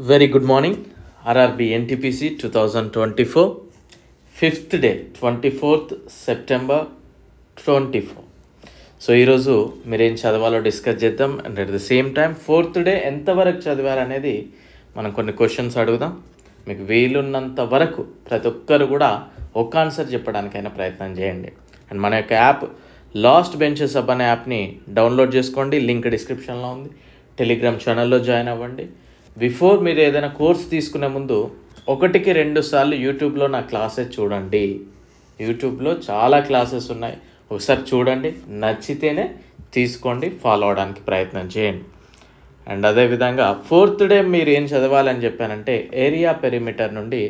Very good morning. RRB NTPC 2024, 5th day, 24th September 24. So ఈరోజు మీరేం చదవాలో discuss చేద్దాం. And at the same time 4th day ఎంతవరకు చదివారనేది మనం కొన్ని క్వశ్చన్స్ అడుగుదాం. మీకు వీలున్నంత వరకు ప్రతి ఒక్కరు కూడా ఒక ఆన్సర్ చెప్పడానికైనా ప్రయత్నం చేయండి. అండ్ మన యొక్క యాప్ లాస్ట్ బెంచెస్ అప్ అనే యాప్ని డౌన్లోడ్ చేసుకోండి. లింక్ డిస్క్రిప్షన్లో ఉంది. టెలిగ్రామ్ ఛానల్లో జాయిన్ అవ్వండి. బిఫోర్ మీరు ఏదైనా కోర్స్ తీసుకునే ముందు 1-2 సార్లు యూట్యూబ్లో నా క్లాసెస్ చూడండి. యూట్యూబ్లో చాలా క్లాసెస్ ఉన్నాయి, ఒకసారి చూడండి, నచ్చితేనే తీసుకోండి, ఫాలో అవడానికి ప్రయత్నం చేయండి. అండ్ అదేవిధంగా 4th డే మీరు ఏం చదవాలని చెప్పానంటే ఏరియా పెరిమీటర్ నుండి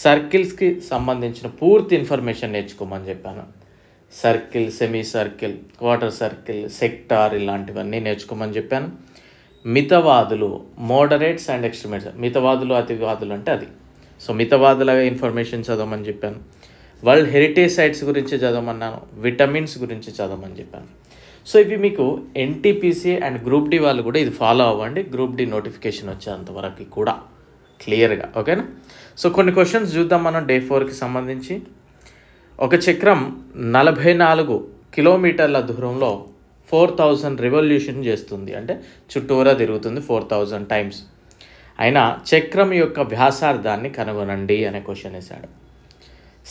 సర్కిల్స్కి సంబంధించిన పూర్తి ఇన్ఫర్మేషన్ నేర్చుకోమని చెప్పాను. Circle, semi circle, quarter circle, sector ఇలాంటివన్నీ నేర్చుకోమని చెప్పాను. మితవాదులు, మోడరేట్స్ అండ్ ఎక్స్ట్రీమేట్స్, మితవాదులు అతివాదులు అంటే అది. సో మితవాదుల ఇన్ఫర్మేషన్ చదవమని చెప్పాను. వరల్డ్ హెరిటేజ్ సైట్స్ గురించి చదవమన్నాను. విటమిన్స్ గురించి చదవమని చెప్పాను. సో ఇవి మీకు ఎన్టీపీసీ అండ్ గ్రూప్ డి వాళ్ళు కూడా ఇది ఫాలో అవ్వండి. గ్రూప్ డి నోటిఫికేషన్ వచ్చేంతవరకు కూడా క్లియర్గా, ఓకేనా? సో కొన్ని క్వశ్చన్స్ చూద్దాం మనం డే 4కి సంబంధించి. ఒక చక్రం 44 కిలోమీటర్ల దూరంలో 4000 రివల్యూషన్ చేస్తుంది, అంటే చుట్టూరా తిరుగుతుంది 4000 టైమ్స్. అయినా చక్రం యొక్క వ్యాసార్థాన్ని కనుగొనండి అనే క్వశ్చన్ వేశాడు.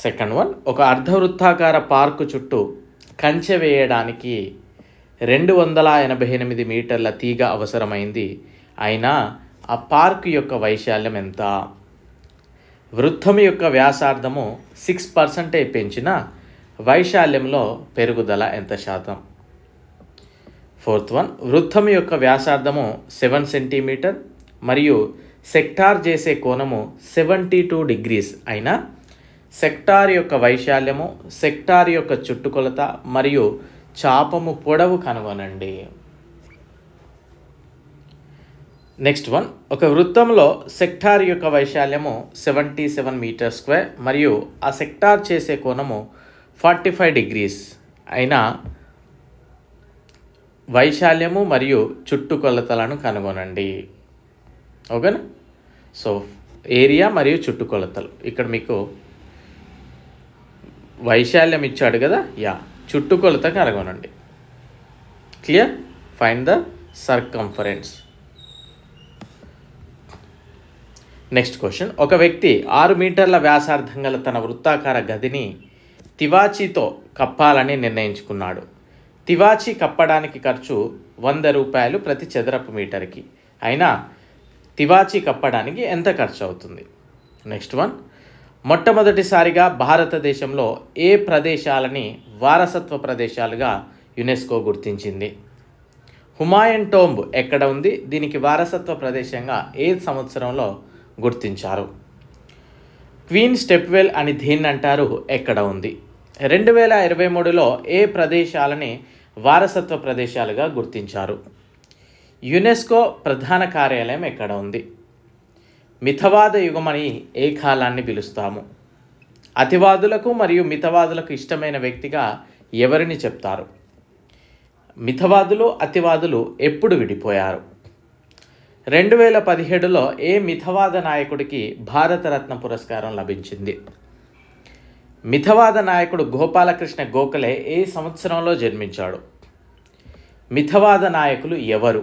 సెకండ్ వన్, ఒక అర్ధవృత్తాకార పార్కు చుట్టూ కంచె వేయడానికి 288 మీటర్ల తీగ అవసరమైంది. అయినా ఆ పార్కు యొక్క వైశాల్యం ఎంత? వృత్తం యొక్క వ్యాసార్థము 6% పెంచిన వైశాల్యంలో పెరుగుదల ఎంత శాతం? ఫోర్త్ వన్, వృత్తం యొక్క వ్యాసార్థము 7 సెంటీమీటర్ మరియు సెక్టార్ చేసే కోణము 72 degrees అయినా సెక్టార్ యొక్క వైశాల్యము, సెక్టార్ యొక్క చుట్టుకొలత మరియు చాపము పొడవు కనుగొనండి. నెక్స్ట్ వన్, ఒక వృత్తంలో సెక్టార్ యొక్క వైశాల్యము 77 మీటర్ స్క్వేర్ మరియు ఆ సెక్టార్ చేసే కోణము 45 degrees అయినా వైశాల్యము మరియు చుట్టుకొలతలను కనుగొనండి. ఓకేనా? సో ఏరియా మరియు చుట్టుకొలతలు, ఇక్కడ మీకు వైశాల్యం ఇచ్చాడు కదా, చుట్టుకొలత కనుగొనండి. Clear? Find the circumference. Next question, ఒక వ్యక్తి 6 మీటర్ల వ్యాసార్థం గల తన వృత్తాకార గదిని తివాచీతో కప్పాలని నిర్ణయించుకున్నాడు. తివాచీ కప్పడానికి ఖర్చు 100 రూపాయలు ప్రతి చదరపు మీటర్కి. అయినా తివాచీ కప్పడానికి ఎంత ఖర్చు అవుతుంది? నెక్స్ట్ వన్, మొట్టమొదటిసారిగా భారతదేశంలో ఏ ప్రదేశాలని వారసత్వ ప్రదేశాలుగా యునెస్కో గుర్తించింది? హుమాయూన్ టోంబ్ ఎక్కడ ఉంది? దీనికి వారసత్వ ప్రదేశంగా ఏ సంవత్సరంలో గుర్తించారు? క్వీన్ స్టెప్వెల్ అని దీన్ని అంటారు, ఎక్కడ ఉంది? 2023లో ఏ ప్రదేశాలని వారసత్వ ప్రదేశాలుగా గుర్తించారు? యునెస్కో ప్రధాన కార్యాలయం ఎక్కడ ఉంది? మితవాద యుగమని ఏ కాలాన్ని పిలుస్తాము? అతివాదులకు మరియు మితవాదులకు ఇష్టమైన వ్యక్తిగా ఎవరిని చెప్తారు? మితవాదులు, అతివాదులు ఎప్పుడు విడిపోయారు? 2017లో ఏ మితవాద నాయకుడికి భారతరత్న పురస్కారం లభించింది? మితవాద నాయకుడు గోపాలకృష్ణ గోఖలే ఏ సంవత్సరంలో జన్మించాడు? మితవాద నాయకులు ఎవరు?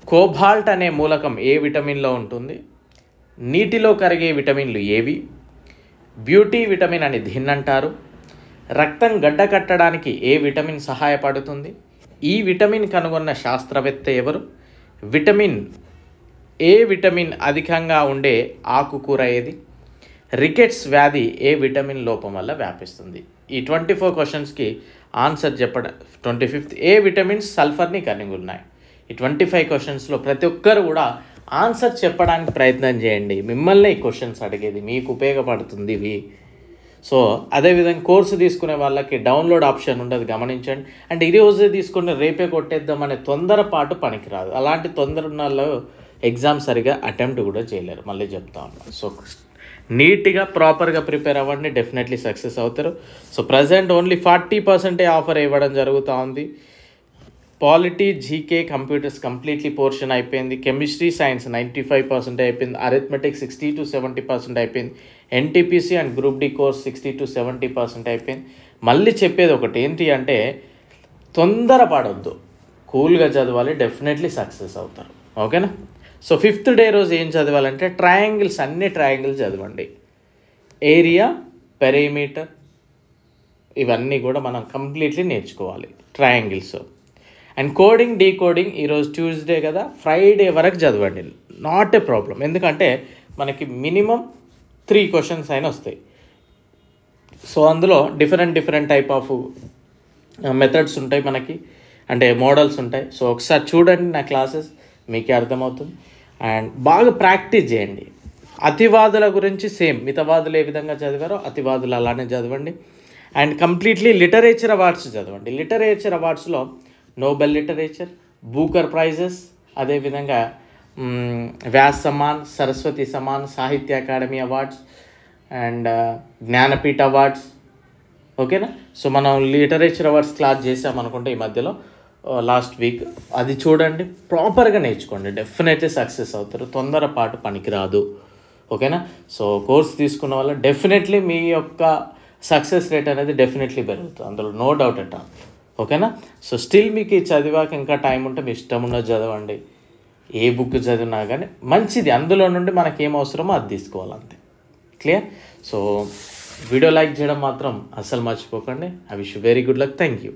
కోబాల్ట్ అనే మూలకం ఏ విటమిన్లో ఉంటుంది? నీటిలో కరిగే విటమిన్లు ఏవి? బ్యూటీ విటమిన్ అని దీన్ని అంటారు. రక్తం గడ్డ కట్టడానికి ఏ విటమిన్ సహాయపడుతుంది? ఈ విటమిన్ కనుగొన్న శాస్త్రవేత్త ఎవరు? ఏ విటమిన్ అధికంగా ఉండే ఆకుకూర ఏది? రికెట్స్ వ్యాధి ఏ విటమిన్ లోపం వల్ల వ్యాపిస్తుంది? ఈ 24 క్వశ్చన్స్కి ఆన్సర్ చెప్పడం. 25th, ఏ విటమిన్స్ సల్ఫర్ని కలిగి ఉన్నాయి? ఈ 25 క్వశ్చన్స్లో ప్రతి ఒక్కరు కూడా ఆన్సర్ చెప్పడానికి ప్రయత్నం చేయండి. మిమ్మల్ని ఈ క్వశ్చన్స్ అడిగేది, మీకు ఉపయోగపడుతుంది ఇవి. సో అదేవిధంగా కోర్సు తీసుకునే వాళ్ళకి డౌన్లోడ్ ఆప్షన్ ఉండదు, గమనించండి. అండ్ ఈ రోజే తీసుకుని రేపే కొట్టేద్దామనే తొందరపాటు పనికిరాదు. అలాంటి తొందర ఉన్న వాళ్ళు ఎగ్జామ్ సరిగా అటెంప్ట్ కూడా చేయలేరు. మళ్ళీ చెప్తా ఉన్నాను. సో నీట్గా ప్రాపర్గా ప్రిపేర్ అవ్వండి, డెఫినెట్లీ సక్సెస్ అవుతారు. సో ప్రజెంట్ ఓన్లీ 40% ఆఫర్ ఇవ్వడం జరుగుతూ ఉంది. Polity, GK, computers completely portion అయిపోయింది. కెమిస్ట్రీ, సైన్స్ 95% అయిపోయింది. అరిథమెటిక్ 60 to 70% అయిపోయింది. NTPC and group D course 60 to 70% అయిపోయింది. మళ్ళీ చెప్పేది ఒకటి ఏంటి అంటే, తొందరపడొద్దు, కూల్గా చదవాలి, డెఫినెట్లీ సక్సెస్ అవుతారు. ఓకేనా? సో 5th డే రోజు ఏం చదవాలంటే ట్రయాంగిల్స్, అన్ని ట్రయాంగిల్స్ చదవండి. ఏరియా, పెరిమీటర్, ఇవన్నీ కూడా మనం కంప్లీట్లీ నేర్చుకోవాలి ట్రయాంగిల్స్. అండ్ కోడింగ్, డీకోడింగ్ ఈరోజు ట్యూస్డే కదా, ఫ్రైడే వరకు చదవండి, నాట్ ఏ ప్రాబ్లం. ఎందుకంటే మనకి మినిమం 3 questions అయినా వస్తాయి. సో అందులో డిఫరెంట్ టైప్ ఆఫ్ మెథడ్స్ ఉంటాయి మనకి, అంటే మోడల్స్ ఉంటాయి. సో ఒకసారి చూడండి నా క్లాసెస్, మీకే అర్థమవుతుంది. అండ్ బాగా ప్రాక్టీస్ చేయండి. అతివాదుల గురించి సేమ్, మితవాదులు ఏ విధంగా చదివారో అతివాదులు అలానే చదవండి. అండ్ కంప్లీట్లీ లిటరేచర్ అవార్డ్స్ చదవండి. లిటరేచర్ అవార్డ్స్లో నోబెల్ లిటరేచర్, బూకర్ ప్రైజెస్, అదేవిధంగా Vyas Samman, Saraswati Samman, Sahitya Akademi awards and Jnanpith awards. ఓకేనా? సో మనం లిటరేచర్ అవార్డ్స్ క్లాస్ చేసామనుకుంటే ఈ మధ్యలో లాస్ట్ వీక్, అది చూడండి, ప్రాపర్గా నేర్చుకోండి, డెఫినెట్లీ సక్సెస్ అవుతారు. తొందరపాటు పనికిరాదు. ఓకేనా? సో కోర్స్ తీసుకున్న వల్ల డెఫినెట్లీ మీ యొక్క సక్సెస్ రేట్ అనేది డెఫినెట్లీ పెరుగుతుంది, అందులో నో డౌట్ అట్ ఆల్. ఓకేనా? సో స్టిల్ మీకు ఈ చదివాక ఇంకా టైం ఉంటే మీ ఇష్టం ఉన్నది చదవండి. ఏ బుక్ చదివినా కానీ మంచిది, అందులో నుండి మనకి ఏం అవసరమో అది తీసుకోవాలంతే. క్లియర్? సో వీడియో లైక్ చేయడం మాత్రం అస్సలు మర్చిపోకండి. I wish you very good luck. Thank you.